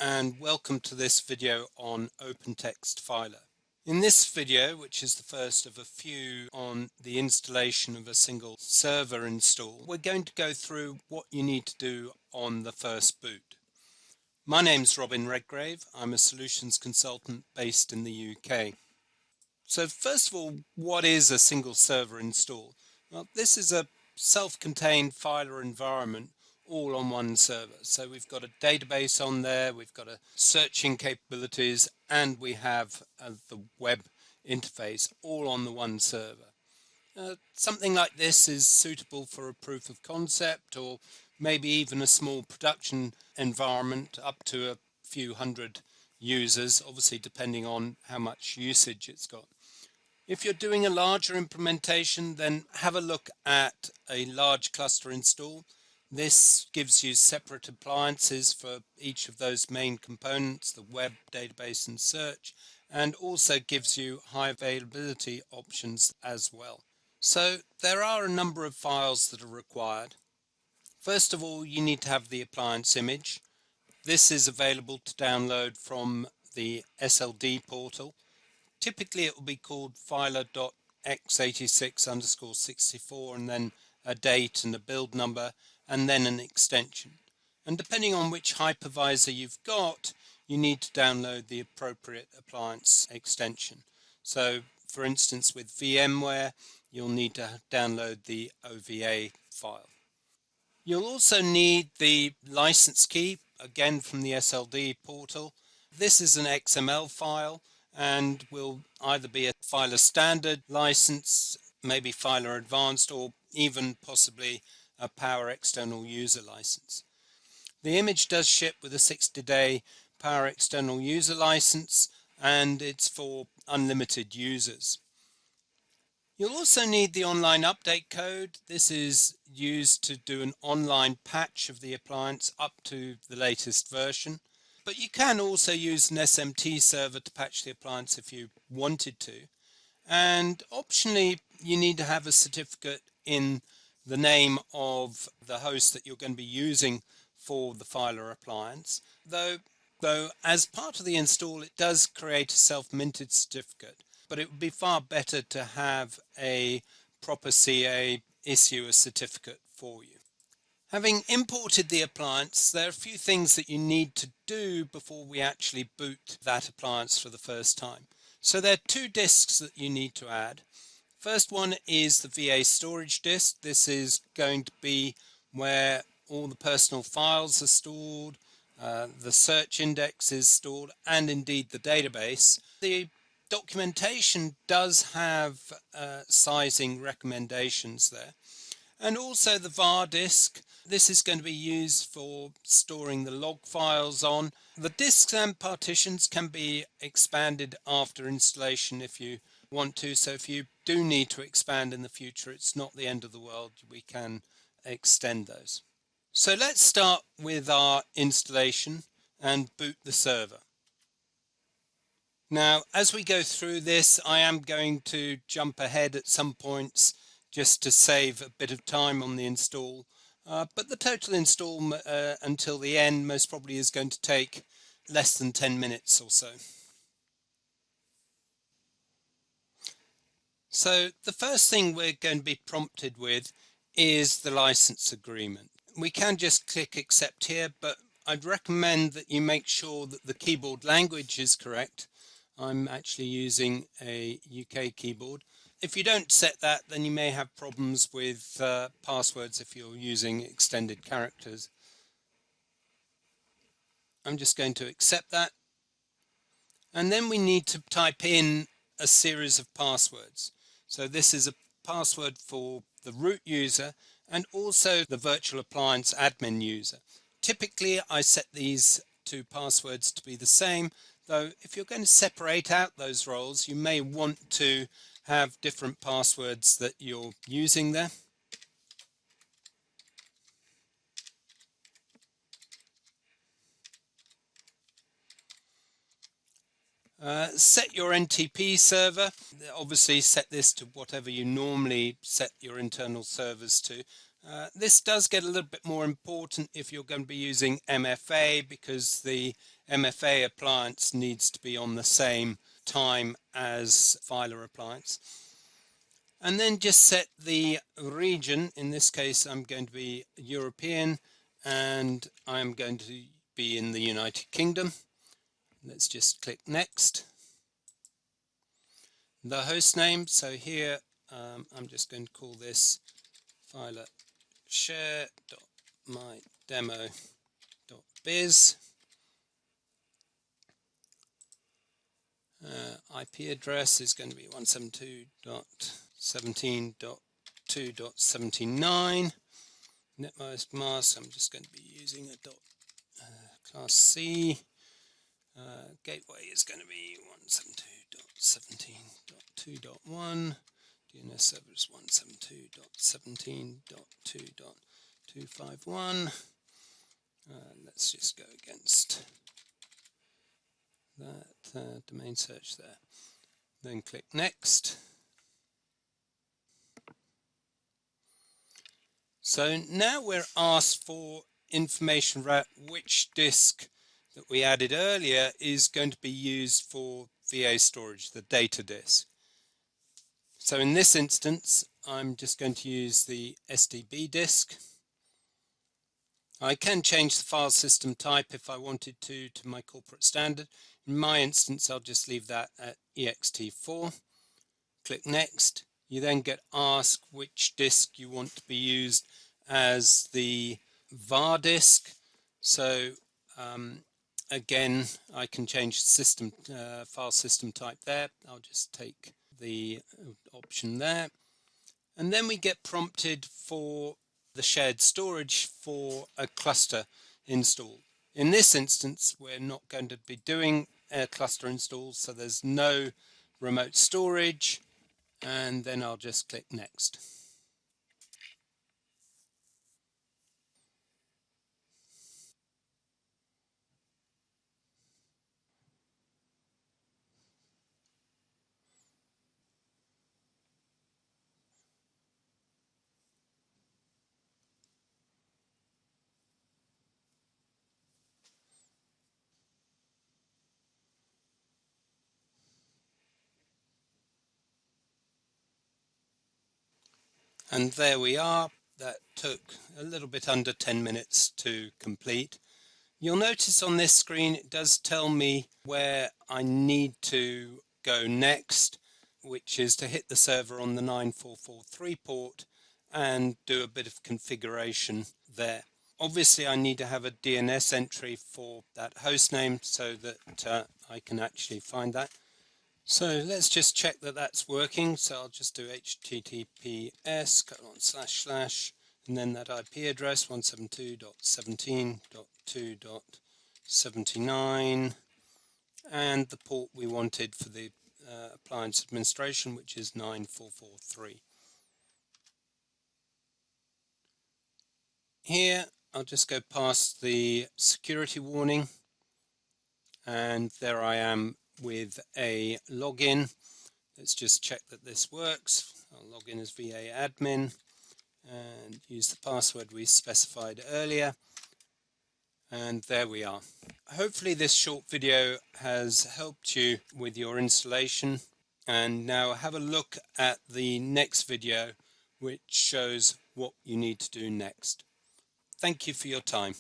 and welcome to this video on OpenText Filr. In this video, which is the first of a few on the installation of a single server install, we're going to go through what you need to do on the first boot. My name's Robin Redgrave. I'm a solutions consultant based in the UK. So first of all, what is a single server install? Well, this is a self-contained Filr environment all on one server. So we've got a database on there, we've got a searching capabilities, and we have the web interface all on the one server. Something like this is suitable for a proof of concept or maybe even a small production environment up to a few hundred users, obviously depending on how much usage it's got. If you're doing a larger implementation, then have a look at a large cluster install. This gives you separate appliances for each of those main components, the web, database and search, and also gives you high availability options as well. So there are a number of files that are required. First of all, you need to have the appliance image. This is available to download from the SLD portal. Typically it will be called filer.x86_64 and then a date and a build number and then an extension. And depending on which hypervisor you've got, you need to download the appropriate appliance extension. So for instance with VMware, you'll need to download the OVA file. You'll also need the license key, again from the SLD portal. This is an XML file and will either be a Filr standard license, maybe Filr advanced, or even possibly a Power External User license. The image does ship with a 60-day Power External User license and it's for unlimited users. You'll also need the online update code. This is used to do an online patch of the appliance up to the latest version. But you can also use an SMT server to patch the appliance if you wanted to. And optionally, you need to have a certificate in the name of the host that you're going to be using for the Filr appliance. Though as part of the install, it does create a self-minted certificate. But it would be far better to have a proper CA issue a certificate for you. Having imported the appliance, there are a few things that you need to do before we actually boot that appliance for the first time. So there are two disks that you need to add. First one is the VA storage disk. This is going to be where all the personal files are stored, the search index is stored, and indeed the database. The documentation does have sizing recommendations there. And also the var disk. This is going to be used for storing the log files on. The disks and partitions can be expanded after installation if you want to. So if you do need to expand in the future, it's not the end of the world. We can extend those. So let's start with our installation and boot the server. Now, as we go through this, I am going to jump ahead at some points just to save a bit of time on the install. But the total install until the end most probably is going to take less than 10 minutes or so. So the first thing we're going to be prompted with is the license agreement. We can just click accept here, but I'd recommend that you make sure that the keyboard language is correct. I'm actually using a UK keyboard. If you don't set that, then you may have problems with passwords if you're using extended characters. I'm just going to accept that. And then we need to type in a series of passwords. So this is a password for the root user and also the virtual appliance admin user. Typically, I set these two passwords to be the same, though if you're going to separate out those roles, you may want to have different passwords that you're using there. Set your NTP server. Obviously set this to whatever you normally set your internal servers to. This does get a little bit more important if you're going to be using MFA, because the MFA appliance needs to be on the same time as Filr appliance. And then just set the region. In this case I'm going to be European and I'm going to be in the United Kingdom. Let's just click next. The host name, so here I'm just going to call this Filr share.mydemo.biz. IP address is going to be 172.17.2.79. Network mask, I'm just going to be using a class C. Gateway is going to be 172.17.2.1. DNS server is 172.17.2.251. Let's just go against that domain search there. Then click next. So now we're asked for information about which disk that we added earlier is going to be used for VA storage, the data disk. So in this instance, I'm just going to use the SDB disk. I can change the file system type if I wanted to my corporate standard. In my instance, I'll just leave that at ext4. Click next. You then get asked which disk you want to be used as the var disk. So again, I can change system file system type there. I'll just take the option there. And then we get prompted for the shared storage for a cluster install. In this instance, we're not going to be doing a cluster install, so there's no remote storage. And then I'll just click next. And there we are. That took a little bit under 10 minutes to complete. You'll notice on this screen it does tell me where I need to go next, which is to hit the server on the 9443 port and do a bit of configuration there. Obviously I need to have a DNS entry for that host name so that I can actually find that. So let's just check that that's working. So I'll just do https:// and then that IP address 172.17.2.79 and the port we wanted for the appliance administration, which is 9443. Here I'll just go past the security warning, and there I am with a login. Let's just check that this works. I'll log in as VA admin and use the password we specified earlier, and there we are. Hopefully this short video has helped you with your installation, and now have a look at the next video which shows what you need to do next. Thank you for your time.